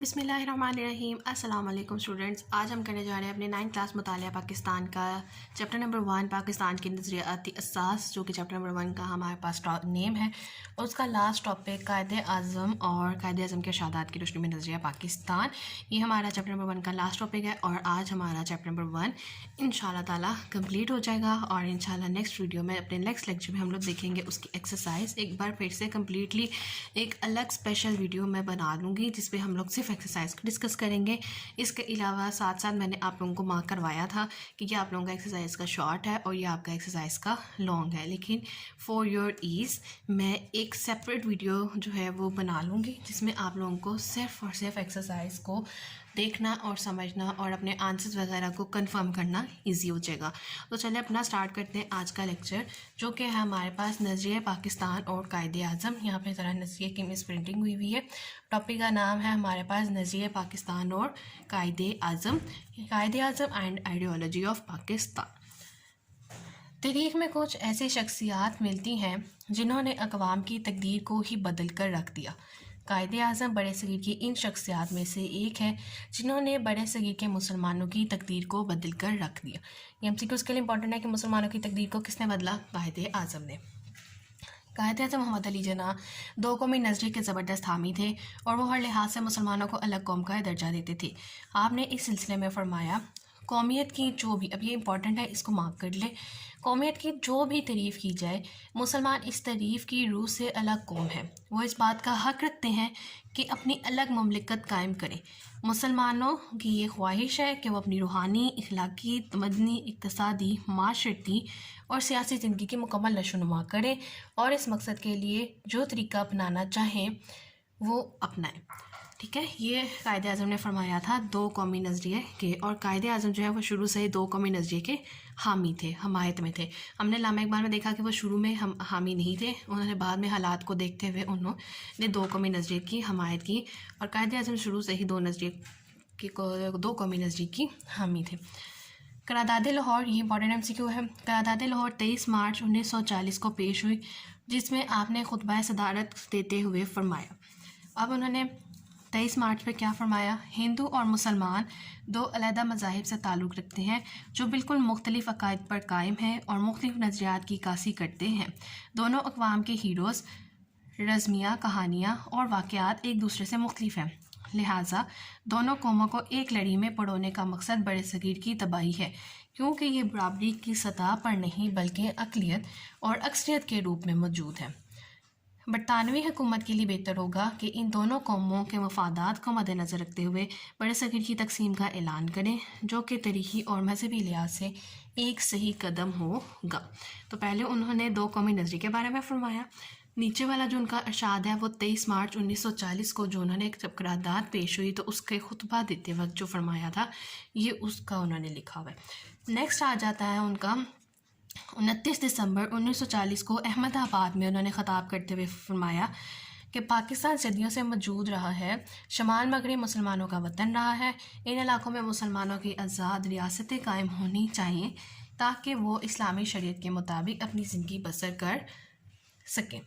بسم اللہ الرحمن الرحیم۔ السلام علیکم اسٹوڈنٹس، آج ہم کرنے جا رہے ہیں اپنے 9 کلاس مطالعہ پاکستان کا چیپٹر نمبر 1 پاکستان کی نظریاتی اساس، جو کہ چیپٹر نمبر 1 کا ہمارے پاس نیم ہے، اور اس کا لاسٹ ٹاپک قائد اعظم اور قائد اعظم کے ارشادات کی روشنی میں نظریہ پاکستان۔ یہ ہمارا چیپٹر نمبر 1 کا لاسٹ ٹاپک ہے، اور آج ہمارا چیپٹر نمبر 1 انشاءاللہ تعالیٰ کمپلیٹ ہو جائے گا، اور انشاءاللہ نیکسٹ ویڈیو میں اپنے نیکسٹ لیکچر میں ہم لوگ دیکھیں گے اس کی ایکسرسائز ایک بار پھر سے کمپلیٹلی ایک الگ اسپیشل ویڈیو میں بنا لوں گی، جس پہ ہم لوگ صرف ایکسرسائز کو ڈسکس کریں گے۔ اس کے علاوہ ساتھ ساتھ میں نے آپ لوگوں کو مارک کروایا تھا کہ یہ آپ لوگوں کا ایکسرسائز کا شارٹ ہے اور یہ آپ کا ایکسرسائز کا لانگ ہے، لیکن فار یور ایز میں ایک سیپریٹ ویڈیو جو ہے وہ بنا لوں گی، جس میں آپ لوگوں کو صرف اور صرف ایکسرسائز کو دیکھنا اور سمجھنا اور اپنے آنسرز وغیرہ کو کنفرم کرنا ایزی ہو جائے گا۔ تو چلیں اپنا سٹارٹ کرتے ہیں آج کا لیکچر، جو کہ ہے ہمارے پاس نظریہ پاکستان اور قائد اعظم۔ یہاں پہ ذرا نظریے کی مس پرنٹنگ ہوئی ہوئی ہے۔ ٹاپک کا نام ہے ہمارے پاس نظریہ پاکستان اور Quaid Azam and ideology of Pakistan. تاریخ میں کچھ ایسی شخصیات ملتی ہیں جنہوں نے اقوام کی تقدیر کو ہی بدل کر رکھ دیا۔ قائد اعظم بڑے صغیر کی ان شخصیات میں سے ایک ہے جنہوں نے بڑے صغیر کے مسلمانوں کی تقدیر کو بدل کر رکھ دیا۔ یہ ایم سی کیو اس کے لیے امپورٹنٹ ہے کہ مسلمانوں کی تقدیر کو کس نے بدلا؟ قائد اعظم نے۔ قائد اعظم محمد علی جناح دو قومی نظریے کے زبردست حامی تھے، اور وہ ہر لحاظ سے مسلمانوں کو الگ قوم کا درجہ دیتے تھے۔ آپ نے اس سلسلے میں فرمایا، قومیت کی جو بھی، اب یہ امپورٹنٹ ہے، اس کو مارک کر لیں، قومیت کی جو بھی تعریف کی جائے، مسلمان اس تعریف کی روح سے الگ قوم ہے۔ وہ اس بات کا حق رکھتے ہیں کہ اپنی الگ مملکت قائم کریں۔ مسلمانوں کی یہ خواہش ہے کہ وہ اپنی روحانی، اخلاقی، تمدنی، اقتصادی، معاشرتی اور سیاسی زندگی کی مکمل نشو و نما کریں، اور اس مقصد کے لیے جو طریقہ اپنانا چاہیں وہ اپنائیں۔ ٹھیک ہے، یہ قائد اعظم نے فرمایا تھا دو قومی نظریے کے، اور قائد اعظم جو ہے وہ شروع سے ہی دو قومی نظریے کے حامی تھے، حمایت میں تھے۔ ہم نے علامہ اقبال میں دیکھا کہ وہ شروع میں حامی نہیں تھے، انہوں نے بعد میں حالات کو دیکھتے ہوئے انہوں نے دو قومی نظریے کی حمایت کی، اور قائد اعظم شروع سے ہی دو قومی نظریے کی حامی تھے۔ قرارداد لاہور، یہ امپورٹنٹ ایم سی کیو ہے۔ قرارداد لاہور 23 مارچ 1940 کو پیش ہوئی، جس میں آپ نے خطبہ صدارت دیتے ہوئے فرمایا۔ اب انہوں نے 23 مارچ پہ کیا فرمایا؟ ہندو اور مسلمان دو علیحدہ مذاہب سے تعلق رکھتے ہیں جو بالکل مختلف عقائد پر قائم ہیں اور مختلف نظریات کی عکاسی کرتے ہیں۔ دونوں اقوام کے ہیروز، رزمیہ، کہانیاں اور واقعات ایک دوسرے سے مختلف ہیں، لہٰذا دونوں قوموں کو ایک لڑی میں پرونے کا مقصد بڑے صغیر کی تباہی ہے، کیونکہ یہ برابری کی سطح پر نہیں بلکہ اقلیت اور اکثریت کے روپ میں موجود ہے۔ برطانوی حکومت کے لیے بہتر ہوگا کہ ان دونوں قوموں کے مفادات کو مد نظر رکھتے ہوئے بڑے صغیر کی تقسیم کا اعلان کریں، جو کہ تاریخی اور مذہبی لحاظ سے ایک صحیح قدم ہوگا۔ تو پہلے انہوں نے دو قومی نظریے کے بارے میں فرمایا۔ نیچے والا جو ان کا ارشاد ہے وہ 23 مارچ 1940 کو جو انہوں نے جب قرارداد پیش ہوئی تو اس کے خطبہ دیتے وقت جو فرمایا تھا، یہ اس کا انہوں نے لکھا ہوا ہے۔ نیکسٹ آ جاتا ہے ان کا 29 دسمبر 1940 کو احمد آباد میں انہوں نے خطاب کرتے ہوئے فرمایا کہ پاکستان صدیوں سے موجود رہا ہے، شمال مغرب مسلمانوں کا وطن رہا ہے، ان علاقوں میں مسلمانوں کی آزاد ریاستیں قائم ہونی چاہیے تاکہ وہ اسلامی شریعت کے مطابق اپنی زندگی بسر کر سکیں۔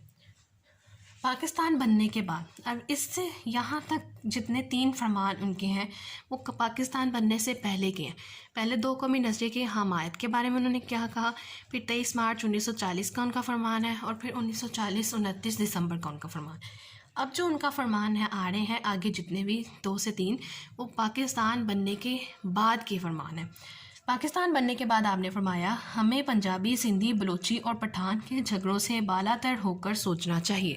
پاکستان بننے کے بعد، اب اس سے یہاں تک جتنے 3 فرمان ان کے ہیں وہ پاکستان بننے سے پہلے کے ہیں۔ پہلے دو قومی نظریے کی حمایت کے بارے میں انہوں نے کیا کہا، پھر 23 مارچ 1940 کا ان کا فرمان ہے، اور پھر 1940 29 دسمبر کا ان کا فرمان۔ اب جو ان کا فرمان ہے آ رہے ہیں آگے جتنے بھی 2 سے 3، وہ پاکستان بننے کے بعد کے فرمان ہیں۔ پاکستان بننے کے بعد آپ نے فرمایا، ہمیں پنجابی، سندھی، بلوچی اور پٹھان کے جھگڑوں سے بالا تر ہو کر سوچنا چاہیے۔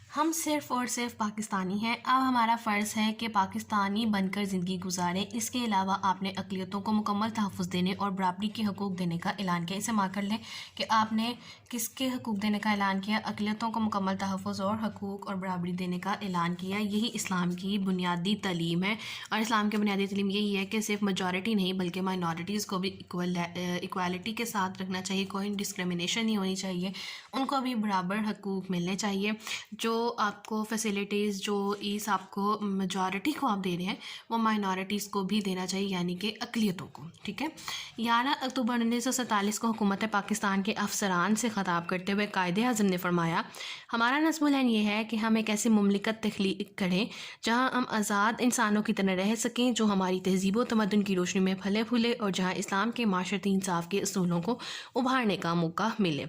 ہم صرف اور صرف پاکستانی ہیں، اب ہمارا فرض ہے کہ پاکستانی بن کر زندگی گزاریں۔ اس کے علاوہ آپ نے اقلیتوں کو مکمل تحفظ دینے اور برابری کے حقوق دینے کا اعلان کیا۔ اسے مارک کر لیں کہ آپ نے کس کے حقوق دینے کا اعلان کیا؟ اقلیتوں کو مکمل تحفظ اور حقوق اور برابری دینے کا اعلان کیا۔ یہی اسلام کی بنیادی تعلیم ہے، اور اسلام کی بنیادی تعلیم یہی ہے کہ صرف میجورٹی نہیں بلکہ مائنورٹیز کو بھی ایکوالٹی کے ساتھ رکھنا چاہیے، کوئی ڈسکرمنیشن نہیں ہونی چاہیے، ان کو بھی برابر حقوق ملنے چاہیے۔ جو آپ کو فیسیلیٹیز جو ایز آپ کو میجورٹی کو آپ دے رہے ہیں وہ مائنورٹیز کو بھی دینا چاہیے، یعنی کہ اقلیتوں کو، ٹھیک ہے۔ 11 اکتوبر 1947 کو حکومت پاکستان کے افسران سے خطاب کرتے ہوئے قائد اعظم نے فرمایا، ہمارا نصب العین یہ ہے کہ ہم ایک ایسی مملکت تخلیق کریں جہاں ہم آزاد انسانوں کی طرح رہ سکیں، جو ہماری تہذیب و تمدن کی روشنی میں پھلے پھولے، اور جہاں اسلام کے معاشرتی انصاف کے اصولوں کو ابھارنے کا موقع ملے،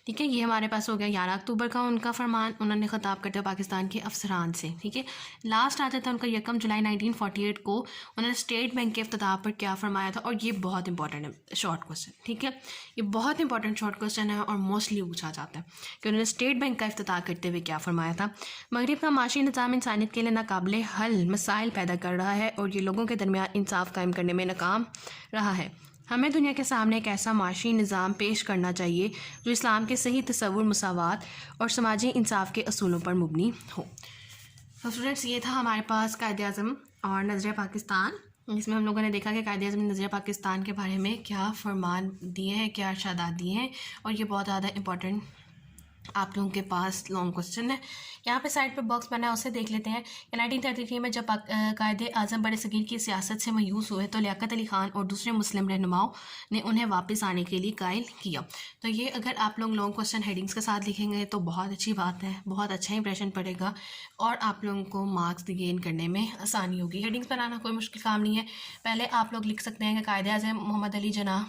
ٹھیک ہے۔ یہ ہمارے پاس ہو گیا 11 اکتوبر کا ان کا فرمان، انہوں نے خطاب کرتے ہوئے پاکستان کے افسران سے، ٹھیک ہے۔ لاسٹ آتا تھا ان کا 1 جولائی 1948 کو، انہوں نے اسٹیٹ بینک کے افتتاح پر کیا فرمایا تھا، اور یہ بہت امپورٹنٹ ہے، شارٹ کوسچن، ٹھیک ہے۔ یہ بہت امپورٹنٹ شارٹ کوسچن ہے اور موسٹلی پوچھا جاتا ہے کہ انہوں نے اسٹیٹ بینک کا افتتاح کرتے ہوئے کیا فرمایا تھا۔ مغرب کا معاشی نظام انسانیت کے لیے ناقابل حل مسائل پیدا کر رہا ہے اور یہ لوگوں کے درمیان انصاف قائم کرنے میں ناکام رہا ہے۔ ہمیں دنیا کے سامنے ایک ایسا معاشی نظام پیش کرنا چاہیے جو اسلام کے صحیح تصور، مساوات اور سماجی انصاف کے اصولوں پر مبنی ہو۔ تو اسٹوڈنٹس، یہ تھا ہمارے پاس قائد اعظم اور نظریہ پاکستان، جس میں ہم لوگوں نے دیکھا کہ قائد اعظم نے نظریہ پاکستان کے بارے میں کیا فرمان دیے ہیں، کیا ارشادات دیے ہیں، اور یہ بہت زیادہ امپورٹنٹ آپ لوگوں کے پاس لانگ کوسچن ہے۔ یہاں پہ سائڈ پہ باکس بنا ہے، اسے دیکھ لیتے ہیں کہ 1933 میں جب قائد اعظم بر صغیر کی سیاست سے مایوس ہوئے تو لیاقت علی خان اور دوسرے مسلم رہنماؤں نے انہیں واپس آنے کے لیے قائل کیا۔ تو یہ اگر آپ لوگ لانگ کوسچن ہیڈنگس کے ساتھ لکھیں گے تو بہت اچھی بات ہے، بہت اچھا امپریشن پڑے گا اور آپ لوگوں کو مارکس گین کرنے میں آسانی ہوگی۔ ہیڈنگس بنانا کوئی مشکل کام نہیں ہے۔ پہلے آپ لوگ لکھ سکتے ہیں کہ قائد اعظم محمد علی جناح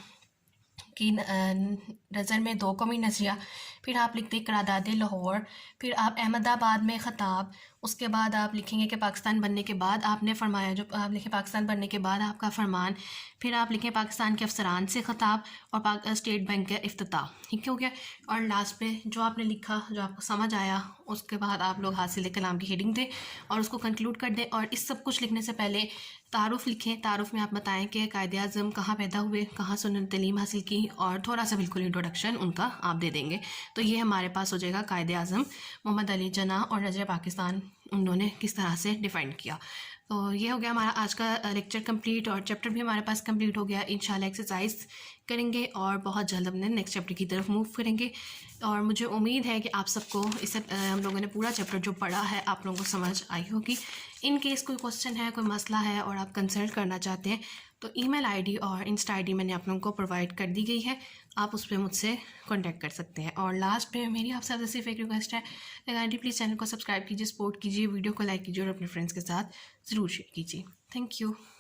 کی نظر میں دو قومی نظریہ، پھر آپ لکھتے ہیں قرارداد لاہور، پھر آپ احمد آباد میں خطاب، اس کے بعد آپ لکھیں گے کہ پاکستان بننے کے بعد آپ نے فرمایا، جو آپ لکھیں پاکستان بننے کے بعد آپ کا فرمان، پھر آپ لکھیں پاکستان کے افسران سے خطاب اور اسٹیٹ بینک کا افتتاح، ٹھیک ہو گیا۔ اور لاسٹ پہ جو آپ نے لکھا، جو آپ کو سمجھ آیا، اس کے بعد آپ لوگ حاصل کلام کی ہیڈنگ دیں اور اس کو کنکلوڈ کر دیں۔ اور اس سب کچھ لکھنے سے پہلے تعارف لکھیں، تعارف میں آپ بتائیں کہ قائد اعظم کہاں پیدا ہوئے، کہاں سے انہوں نے تعلیم حاصل کی، اور تھوڑا سا بالکل انٹروڈکشن ان کا آپ دے دیں گے۔ تو یہ ہمارے پاس ہو جائے گا قائد اعظم محمد علی جناح اور نظریہ پاکستان انہوں نے کس طرح سے ڈیفائن کیا۔ تو یہ ہو گیا ہمارا آج کا لیکچر کمپلیٹ، اور چیپٹر بھی ہمارے پاس کمپلیٹ ہو گیا۔ انشاءاللہ ایکسرسائز کریں گے اور بہت جلد اپنے نیکسٹ چیپٹر کی طرف موو کریں گے، اور مجھے امید ہے کہ آپ سب کو اس سے ہم لوگوں نے پورا چیپٹر جو پڑھا ہے آپ لوگوں کو سمجھ آئی ہوگی۔ ان کیس کوئی کوسچن ہے، کوئی مسئلہ ہے اور آپ کنسلٹ کرنا چاہتے ہیں تو ای میل آئی ڈی اور انسٹا آئی ڈی میں نے آپ لوگوں کو پرووائڈ کر دی گئی ہے، آپ اس پہ مجھ سے کانٹیکٹ کر سکتے ہیں۔ اور لاسٹ پہ میری آپ سے صرف ایک ریکویسٹ ہے، کائنڈلی پلیز چینل کو سبسکرائب کیجیے، سپورٹ کیجیے، ویڈیو کو لائک کیجیے اور اپنے فرینڈس کے ساتھ ضرور شیئر کیجیے۔ Thank you.